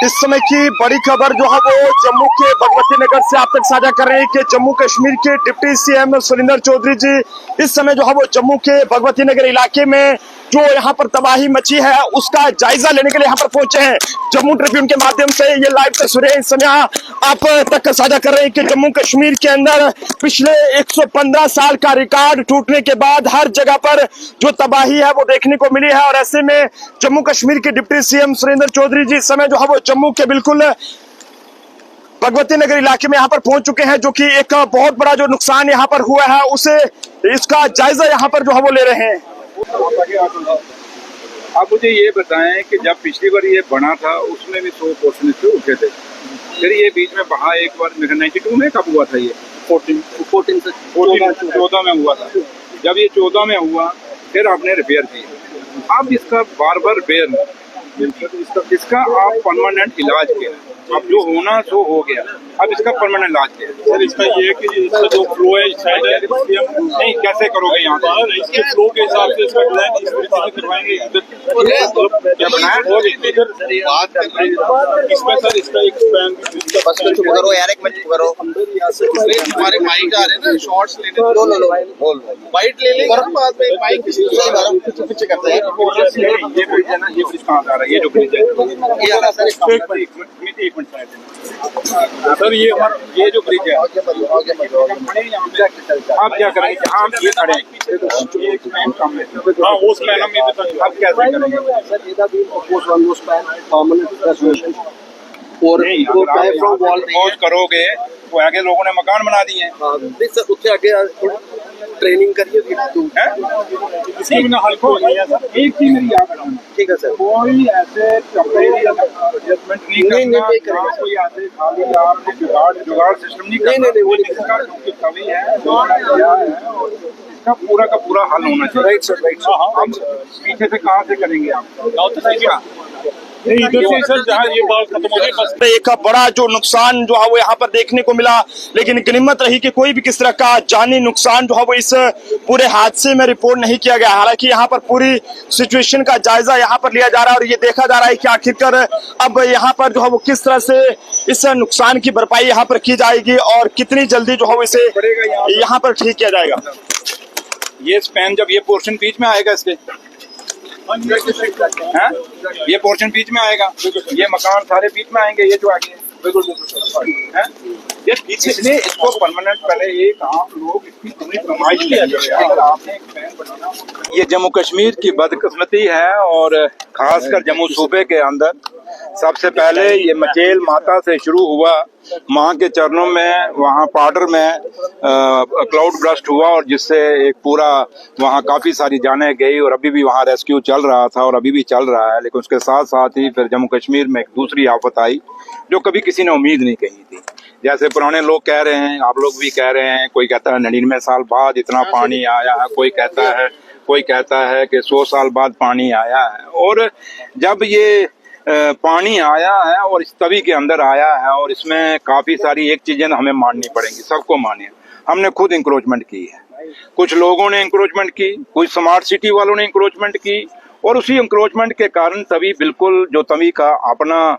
इस समय की बड़ी खबर जो है वो जम्मू के भगवती नगर से आप तक साझा कर रहे हैं कि जम्मू कश्मीर के डिप्टी सीएम सुरेंद्र चौधरी जी इस समय जो है वो जम्मू के भगवती नगर इलाके में जो यहाँ पर तबाही मची है उसका जायजा लेने के लिए यहाँ पर पहुंचे हैं। जम्मू ट्रिब्यून के माध्यम से ये लाइव तस्वीरें इस समय आप तक साझा कर रहे हैं कि जम्मू कश्मीर के अंदर पिछले 115 साल का रिकॉर्ड टूटने के बाद हर जगह पर जो तबाही है वो देखने को मिली है। और ऐसे में जम्मू कश्मीर के डिप्टी सीएम सुरेंद्र चौधरी जी इस समय जो है वो जम्मू के बिल्कुल भगवती नगर इलाके में यहाँ पर पहुंच चुके हैं, जो कि एक बहुत बड़ा जो नुकसान यहाँ पर हुआ है उसे इसका जायजा यहाँ पर जो है वो ले रहे हैं। आप मुझे ये बताएं कि जब पिछली बार ये बना था उसमें भी 100 पोर्शन से उठे थे, फिर ये बीच में बहा एक बार 92 में कब हुआ था? ये 14 में हुआ था। जब ये 14 में हुआ फिर आपने रिपेयर किया। अब इसका बार बार रिपेयर इसका आप परमानेंट इलाज किया। अब जो होना सो हो गया, अब इसका परमानेंट इलाज किया। सर इसका ये है कि इसका जो फ्लो है साइड है नहीं कैसे करोगे यहाँ पर? इसके फ्लो के हिसाब से इसका डिजाइन इस तरीके से करवाएंगे। क्या बनाया इसमें सर इसका एक स्पैन करो यार, एक मिनट करो। हमारे माइक आ रहे हैं ना, शॉर्ट्स लेने लो वाइट ले लेंगे बाद में माइक पीछे करते हैं। ये ब्रिज है ना, ये ब्रिज कहाँ आ रहा है? ये जो ब्रिज है ये आ रहा है सर, एक मिनट सर, ये जो ब्रिज है आप क्या करेंगे? हम ये खड़े हैं, हाँ वो स्पैन हम आप कैसे करेंगे? और करोगे तो आगे लोगों ने मकान बना दिए हैं। सर उससे आगे ट्रेनिंग करिए इसके बिना हल्का हो गया सर। एक चीज मेरी याद रखना, ठीक है सर। कोई ऐसे एडजस्टमेंट नहीं करना, कोई ऐसे खाली आपने जुगाड़ सिस्टम नहीं करना। इसका क्योंकि कमी है और इसका पूरा का पूरा हल होना चाहिए। Right sir, right sir. हम पीछे से कहाँ से करेंगे आप? इधर से सर जहाँ ये बाल खत्म हो गए बस। एक बड़ा जो नुकसान जो है वो यहाँ पर देखने को मिला, लेकिन गनीमत रही कि कोई भी किस तरह का जानी नुकसान जो है वो इस पूरे हादसे में रिपोर्ट नहीं किया गया। हालांकि यहाँ पर पूरी सिचुएशन का जायजा यहाँ पर लिया जा रहा है और ये देखा जा रहा है कि आखिरकार अब यहाँ पर जो है वो किस तरह से इस नुकसान की भरपाई यहाँ पर की जाएगी और कितनी जल्दी जो है वो इसे यहाँ पर ठीक किया जाएगा। ये स्पैन जब ये पोर्शन बीच में आएगा इसके हैं? ये पोर्शन बीच में आएगा, ये मकान सारे बीच में आएंगे, ये जो आगे हैं ये पीछे। इसलिए इसको परमानेंट पहले एक आप लोग इसकी पूरी कमाई किया जाए। अगर आपने एक प्लान बनाना, ये जम्मू कश्मीर की बदकिस्मती है और खासकर जम्मू सूबे के अंदर सबसे पहले ये मचेल माता से शुरू हुआ। माँ के चरणों में वहाँ पाउडर में क्लाउड ब्रस्ट हुआ और जिससे एक पूरा वहाँ काफ़ी सारी जानें गई और अभी भी वहाँ रेस्क्यू चल रहा था और अभी भी चल रहा है। लेकिन उसके साथ साथ ही फिर जम्मू कश्मीर में एक दूसरी आफत आई जो कभी किसी ने उम्मीद नहीं कही थी। जैसे पुराने लोग कह रहे हैं, आप लोग भी कह रहे हैं, कोई कहता है 99 साल बाद इतना पानी आया है, कोई कहता है कि 100 साल बाद पानी आया है। और जब ये पानी आया है और इस तवी के अंदर आया है और इसमें काफ़ी सारी एक चीज़ें हमें माननी पड़ेंगी, सबको मानिए। हमने खुद इंक्रोचमेंट की है, कुछ लोगों ने इंक्रोचमेंट की, कुछ स्मार्ट सिटी वालों ने इंक्रोचमेंट की और उसी इंक्रोचमेंट के कारण तवी बिल्कुल जो तवी का अपना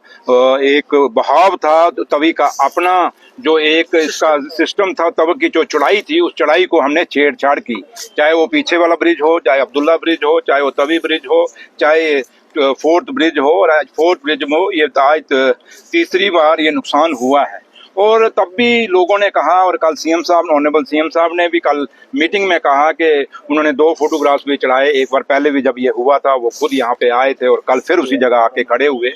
एक बहाव था, तवी का अपना जो एक इसका सिस्टम था, तवी की जो चौड़ाई थी उस चौड़ाई को हमने छेड़छाड़ की। चाहे वो पीछे वाला ब्रिज हो, चाहे अब्दुल्ला ब्रिज हो, चाहे वो तवी ब्रिज हो, चाहे फोर्थ ब्रिज हो। और आज फोर्थ ब्रिज में ये आज तीसरी बार ये नुकसान हुआ है। और तब भी लोगों ने कहा और कल सीएम साहब, ऑनरेबल सीएम साहब ने भी कल मीटिंग में कहा कि उन्होंने 2 फोटोग्राफ्स भी चढ़ाए। एक बार पहले भी जब ये हुआ था वो खुद यहाँ पे आए थे और कल फिर उसी जगह आके खड़े हुए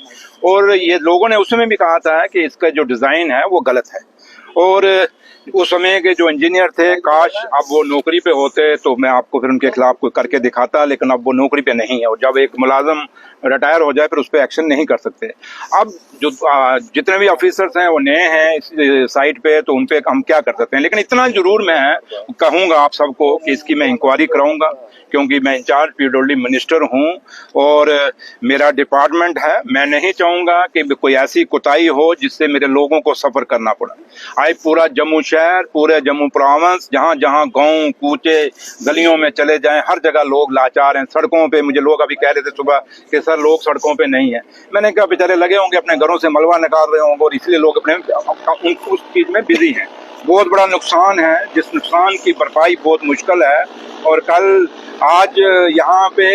और ये लोगों ने उस समय भी कहा था कि इसका जो डिज़ाइन है वो गलत है। और उस समय के जो इंजीनियर थे, काश अब वो नौकरी पे होते तो मैं आपको फिर उनके खिलाफ कोई करके दिखाता, लेकिन अब वो नौकरी पे नहीं है और जब एक मुलाजम रिटायर हो जाए फिर उस पर एक्शन नहीं कर सकते। अब जो जितने भी ऑफिसर्स हैं वो नए हैं इस साइट पे, तो उन पे हम क्या कर सकते हैं। लेकिन इतना जरूर मैं कहूँगा आप सबको कि इसकी मैं इंक्वायरी कराऊंगा, क्योंकि मैं इंचार्ज पीडब्ल्यूडी मिनिस्टर हूं और मेरा डिपार्टमेंट है। मैं नहीं चाहूंगा कि कोई ऐसी कोताही हो जिससे मेरे लोगों को सफर करना पड़ा। आज पूरा जम्मू शहर, पूरे जम्मू प्रोविंस, जहां जहां गांव कूचे गलियों में चले जाएं, हर जगह लोग लाचार हैं। सड़कों पे मुझे लोग अभी कह रहे थे सुबह कि सर लोग सड़कों पे नहीं है। मैंने कहा बेचारे लगे होंगे अपने घरों से मलबा निकाल रहे होंगे और इसलिए लोग अपने उस चीज में बिजी हैं। बहुत बड़ा नुकसान है, जिस नुकसान की भरपाई बहुत मुश्किल है। और कल आज यहाँ पे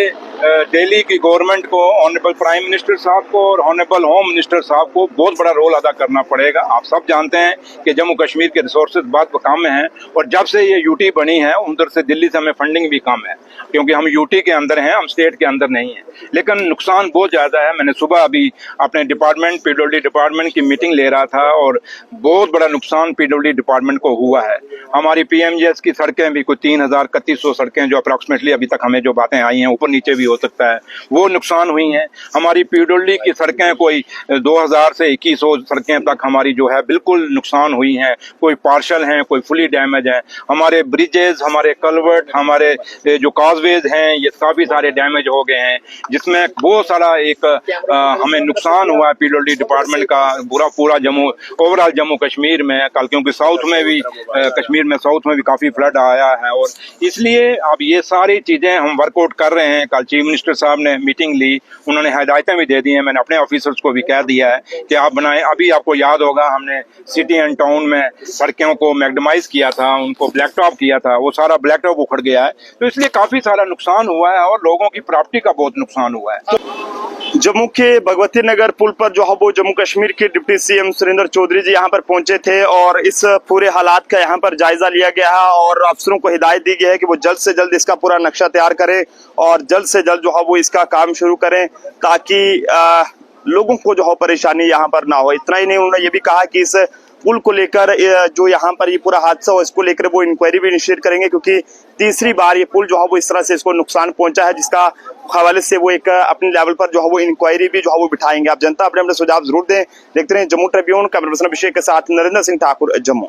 दिल्ली की गवर्नमेंट को, ऑनरेबल प्राइम मिनिस्टर साहब को और ऑनरेबल होम मिनिस्टर साहब को बहुत बड़ा रोल अदा करना पड़ेगा। आप सब जानते हैं कि जम्मू कश्मीर के रिसोर्सेज बहुत कम हैं और जब से ये यूटी बनी है उधर से दिल्ली से हमें फंडिंग भी कम है, क्योंकि हम यूटी के अंदर हैं, हम स्टेट के अंदर नहीं है। लेकिन नुकसान बहुत ज्यादा है। मैंने सुबह अभी अपने डिपार्टमेंट पीडब्ल्यूडी डिपार्टमेंट की मीटिंग ले रहा था और बहुत बड़ा नुकसान पीडब्ल्यूडी डिपार्टमेंट को हुआ है। हमारी पीएमजीएस की सड़कें भी कोई 3000-3100 सड़कें जो अप्रॉक्सीमेटली अभी तक हमें जो बातें आई हैं, ऊपर नीचे भी हो सकता है, वो नुकसान हुई हैं। हमारी पीडब्ल्यूडी की सड़कें कोई 2000 से 2100 सड़कें तक हमारी जो है बिल्कुल नुकसान हुई हैं। कोई पार्शल हैं, कोई फुली डैमेज हैं। हमारे ब्रिजेस, हमारे कलवर्ट, हमारे जो काजवेज हैं, ये काफी सारे डैमेज हो गए हैं, जिसमें बहुत सारा एक हमें नुकसान हुआ है पीडब्ल्यूडी डिपार्टमेंट का पूरा जम्मू, ओवरऑल जम्मू कश्मीर में। कल क्योंकि साउथ में भी कश्मीर में साउथ में भी काफी फ्लड आया है और इसलिए अब ये सारी चीजें हम वर्कआउट कर रहे हैं। कल चीफ मिनिस्टर साहब ने मीटिंग ली, उन्होंने हिदायतें भी दे दी हैं। मैंने अपने ऑफिसर्स को भी कह दिया है कि आप बनाएं। अभी आपको याद होगा हमने सिटी एंड टाउन में सड़कों को मैग्डमाइज किया था, उनको ब्लैक टॉप किया था, वो सारा ब्लैक टॉप उखड़ गया है। तो इसलिए काफी सारा नुकसान हुआ है और लोगों की प्रॉपर्टी का बहुत नुकसान हुआ है। जम्मू के भगवती नगर पुल पर जो है वो जम्मू कश्मीर के डिप्टी सीएम सुरेंद्र चौधरी जी यहाँ पर पहुंचे थे और इस पूरे हालात का यहाँ पर जायजा लिया गया है और अफसरों को हिदायत दी गई है कि वो जल्द से जल्द इसका पूरा नक्शा तैयार करें और जल्द से जल्द जो है वो इसका काम शुरू करें ताकि लोगों को जो है परेशानी यहाँ पर ना हो। इतना ही नहीं, उन्होंने ये भी कहा कि इस पुल को लेकर जो यहाँ पर ये पूरा हादसा हो इसको लेकर वो इंक्वायरी भी इनिशिएट करेंगे, क्योंकि तीसरी बार ये पुल जो है वो इस तरह से इसको नुकसान पहुंचा है, जिसका हवाले से वो एक अपने लेवल पर जो है वो इंक्वायरी भी जो है वो बिठाएंगे। आप जनता अपने अपने सुझाव जरूर दें। देखते रहे जम्मू ट्रिब्यून, कैमरा पर्सन अभिषेक के साथ नरेंद्र सिंह ठाकुर, जम्मू।